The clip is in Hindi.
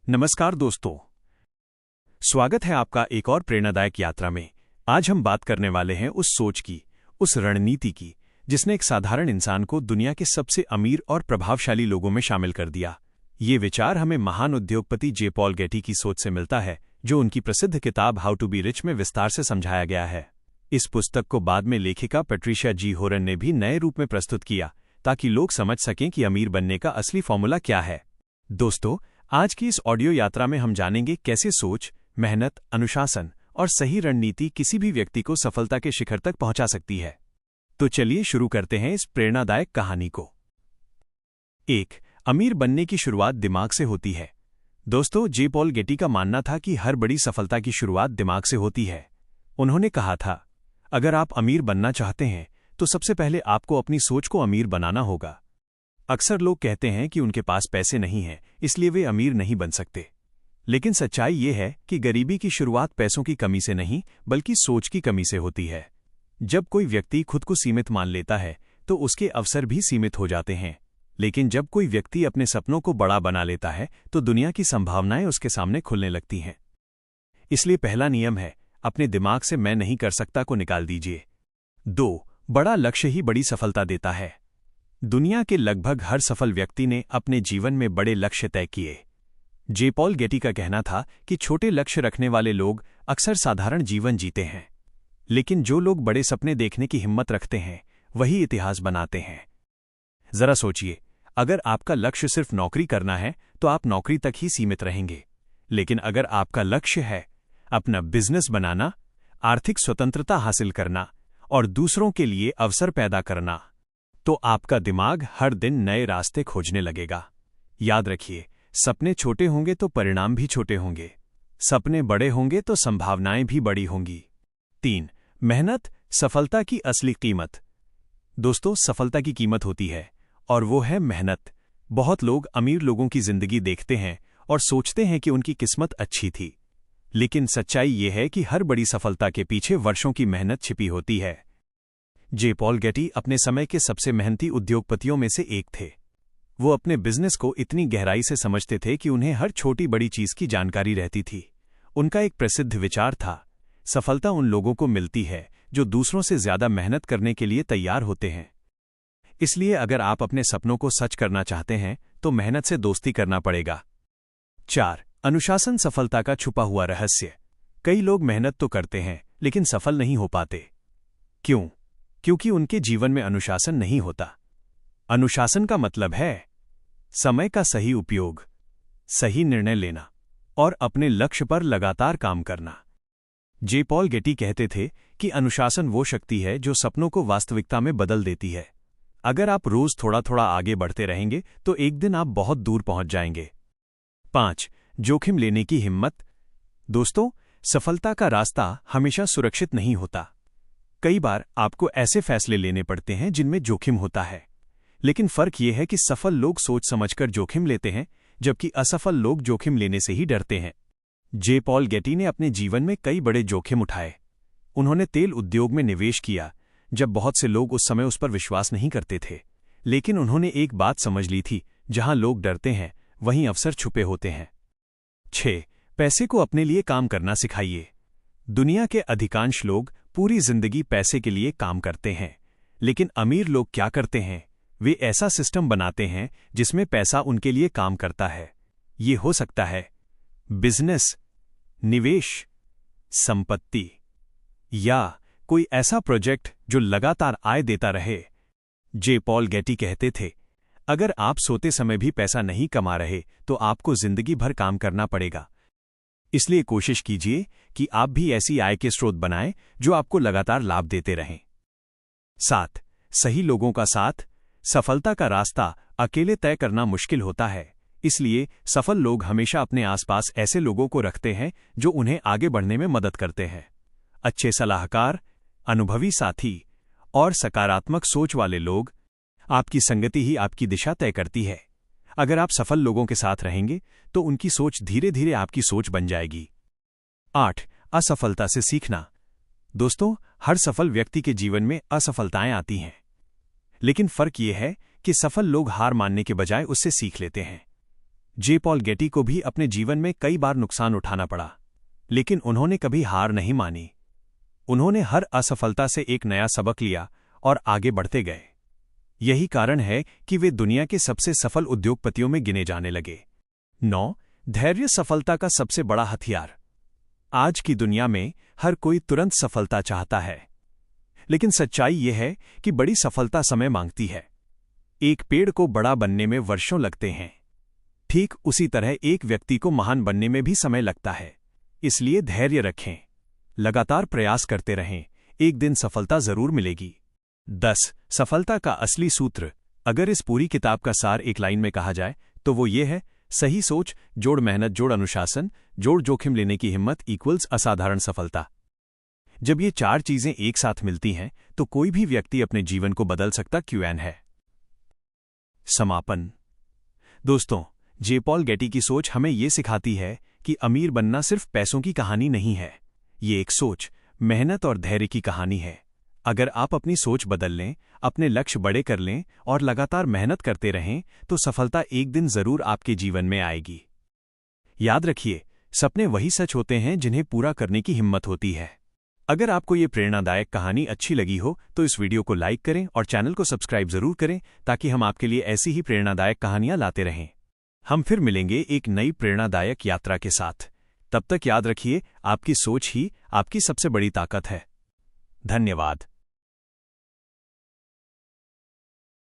नमस्कार दोस्तों, स्वागत है आपका एक और प्रेरणादायक यात्रा में। आज हम बात करने वाले हैं उस सोच की, उस रणनीति की, जिसने एक साधारण इंसान को दुनिया के सबसे अमीर और प्रभावशाली लोगों में शामिल कर दिया। ये विचार हमें महान उद्योगपति जे पॉल गेटी की सोच से मिलता है, जो उनकी प्रसिद्ध किताब हाउ टू बी रिच में विस्तार से समझाया गया है। इस पुस्तक को बाद में लेखिका पैट्रिशिया जी होरन ने भी नए रूप में प्रस्तुत किया, ताकि लोग समझ सकें कि अमीर बनने का असली फॉर्मूला क्या है। दोस्तों, आज की इस ऑडियो यात्रा में हम जानेंगे कैसे सोच, मेहनत, अनुशासन और सही रणनीति किसी भी व्यक्ति को सफलता के शिखर तक पहुंचा सकती है। तो चलिए शुरू करते हैं इस प्रेरणादायक कहानी को। 1. अमीर बनने की शुरुआत दिमाग से होती है। दोस्तों, जे पॉल गेटी का मानना था कि हर बड़ी सफलता की शुरुआत दिमाग से होती है। उन्होंने कहा था, अगर आप अमीर बनना चाहते हैं तो सबसे पहले आपको अपनी सोच को अमीर बनाना होगा। अक्सर लोग कहते हैं कि उनके पास पैसे नहीं हैं, इसलिए वे अमीर नहीं बन सकते। लेकिन सच्चाई ये है कि गरीबी की शुरुआत पैसों की कमी से नहीं, बल्कि सोच की कमी से होती है। जब कोई व्यक्ति खुद को सीमित मान लेता है तो उसके अवसर भी सीमित हो जाते हैं। लेकिन जब कोई व्यक्ति अपने सपनों को बड़ा बना लेता है तो दुनिया की संभावनाएं उसके सामने खुलने लगती हैं। इसलिए पहला नियम है, अपने दिमाग से मैं नहीं कर सकता को निकाल दीजिए। 2. बड़ा लक्ष्य ही बड़ी सफलता देता है। दुनिया के लगभग हर सफल व्यक्ति ने अपने जीवन में बड़े लक्ष्य तय किए। जे पॉल गेटी का कहना था कि छोटे लक्ष्य रखने वाले लोग अक्सर साधारण जीवन जीते हैं, लेकिन जो लोग बड़े सपने देखने की हिम्मत रखते हैं वही इतिहास बनाते हैं। जरा सोचिए, अगर आपका लक्ष्य सिर्फ नौकरी करना है तो आप नौकरी तक ही सीमित रहेंगे। लेकिन अगर आपका लक्ष्य है अपना बिजनेस बनाना, आर्थिक स्वतंत्रता हासिल करना और दूसरों के लिए अवसर पैदा करना, तो आपका दिमाग हर दिन नए रास्ते खोजने लगेगा। याद रखिए, सपने छोटे होंगे तो परिणाम भी छोटे होंगे। सपने बड़े होंगे तो संभावनाएं भी बड़ी होंगी। 3. मेहनत, सफलता की असली कीमत। दोस्तों, सफलता की कीमत होती है और वो है मेहनत। बहुत लोग अमीर लोगों की जिंदगी देखते हैं और सोचते हैं कि उनकी किस्मत अच्छी थी, लेकिन सच्चाई ये है कि हर बड़ी सफलता के पीछे वर्षों की मेहनत छिपी होती है। जे पॉल गेटी अपने समय के सबसे मेहनती उद्योगपतियों में से एक थे। वो अपने बिजनेस को इतनी गहराई से समझते थे कि उन्हें हर छोटी बड़ी चीज की जानकारी रहती थी। उनका एक प्रसिद्ध विचार था, सफलता उन लोगों को मिलती है जो दूसरों से ज्यादा मेहनत करने के लिए तैयार होते हैं। इसलिए अगर आप अपने सपनों को सच करना चाहते हैं तो मेहनत से दोस्ती करना पड़ेगा। 4. अनुशासन, सफलता का छुपा हुआ रहस्य। कई लोग मेहनत तो करते हैं लेकिन सफल नहीं हो पाते। क्यों? क्योंकि उनके जीवन में अनुशासन नहीं होता। अनुशासन का मतलब है समय का सही उपयोग, सही निर्णय लेना और अपने लक्ष्य पर लगातार काम करना। जे पॉल गेटी कहते थे कि अनुशासन वो शक्ति है जो सपनों को वास्तविकता में बदल देती है। अगर आप रोज थोड़ा थोड़ा आगे बढ़ते रहेंगे तो एक दिन आप बहुत दूर पहुंच जाएंगे। 5. जोखिम लेने की हिम्मत। दोस्तों, सफलता का रास्ता हमेशा सुरक्षित नहीं होता। कई बार आपको ऐसे फैसले लेने पड़ते हैं जिनमें जोखिम होता है, लेकिन फर्क यह है कि सफल लोग सोच समझकर जोखिम लेते हैं, जबकि असफल लोग जोखिम लेने से ही डरते हैं। जे पॉल गेटी ने अपने जीवन में कई बड़े जोखिम उठाए। उन्होंने तेल उद्योग में निवेश किया जब बहुत से लोग उस समय उस पर विश्वास नहीं करते थे, लेकिन उन्होंने एक बात समझ ली थी, जहां लोग डरते हैं वहीं अवसर छुपे होते हैं। 6. पैसे को अपने लिए काम करना सिखाइए। दुनिया के अधिकांश लोग पूरी जिंदगी पैसे के लिए काम करते हैं, लेकिन अमीर लोग क्या करते हैं? वे ऐसा सिस्टम बनाते हैं जिसमें पैसा उनके लिए काम करता है। ये हो सकता है बिजनेस, निवेश, संपत्ति या कोई ऐसा प्रोजेक्ट जो लगातार आय देता रहे। जे पॉल गेटी कहते थे, अगर आप सोते समय भी पैसा नहीं कमा रहे तो आपको जिंदगी भर काम करना पड़ेगा। इसलिए कोशिश कीजिए कि आप भी ऐसी आय के स्रोत बनाएं जो आपको लगातार लाभ देते रहें। 7. सही लोगों का साथ, सफलता का रास्ता अकेले तय करना मुश्किल होता है। इसलिए सफल लोग हमेशा अपने आसपास ऐसे लोगों को रखते हैं जो उन्हें आगे बढ़ने में मदद करते हैं। अच्छे सलाहकार, अनुभवी साथी और सकारात्मक सोच वाले लोग, आपकी संगति ही आपकी दिशा तय करती है। अगर आप सफल लोगों के साथ रहेंगे तो उनकी सोच धीरे धीरे आपकी सोच बन जाएगी। 8. असफलता से सीखना। दोस्तों, हर सफल व्यक्ति के जीवन में असफलताएं आती हैं, लेकिन फर्क यह है कि सफल लोग हार मानने के बजाय उससे सीख लेते हैं। जे पॉल गेटी को भी अपने जीवन में कई बार नुकसान उठाना पड़ा, लेकिन उन्होंने कभी हार नहीं मानी। उन्होंने हर असफलता से एक नया सबक लिया और आगे बढ़ते गए। यही कारण है कि वे दुनिया के सबसे सफल उद्योगपतियों में गिने जाने लगे। 9. धैर्य सफलता का सबसे बड़ा हथियार। आज की दुनिया में हर कोई तुरंत सफलता चाहता है, लेकिन सच्चाई यह है कि बड़ी सफलता समय मांगती है। एक पेड़ को बड़ा बनने में वर्षों लगते हैं, ठीक उसी तरह एक व्यक्ति को महान बनने में भी समय लगता है। इसलिए धैर्य रखें, लगातार प्रयास करते रहें, एक दिन सफलता जरूर मिलेगी। 10. सफलता का असली सूत्र। अगर इस पूरी किताब का सार एक लाइन में कहा जाए तो वो ये है: सही सोच जोड़ मेहनत जोड़ अनुशासन जोड़ जोखिम लेने की हिम्मत इक्वल्स असाधारण सफलता। जब ये 4 चीजें एक साथ मिलती हैं तो कोई भी व्यक्ति अपने जीवन को बदल सकता क्यों है। समापन। दोस्तों, जे पॉल गेटी की सोच हमें ये सिखाती है कि अमीर बनना सिर्फ पैसों की कहानी नहीं है, ये एक सोच, मेहनत और धैर्य की कहानी है। अगर आप अपनी सोच बदल लें, अपने लक्ष्य बड़े कर लें और लगातार मेहनत करते रहें तो सफलता एक दिन जरूर आपके जीवन में आएगी। याद रखिए, सपने वही सच होते हैं जिन्हें पूरा करने की हिम्मत होती है। अगर आपको ये प्रेरणादायक कहानी अच्छी लगी हो तो इस वीडियो को लाइक करें और चैनल को सब्सक्राइब जरूर करें ताकि हम आपके लिए ऐसी ही प्रेरणादायक कहानियां लाते रहें। हम फिर मिलेंगे एक नई प्रेरणादायक यात्रा के साथ। तब तक याद रखिए, आपकी सोच ही आपकी सबसे बड़ी ताकत है। धन्यवाद।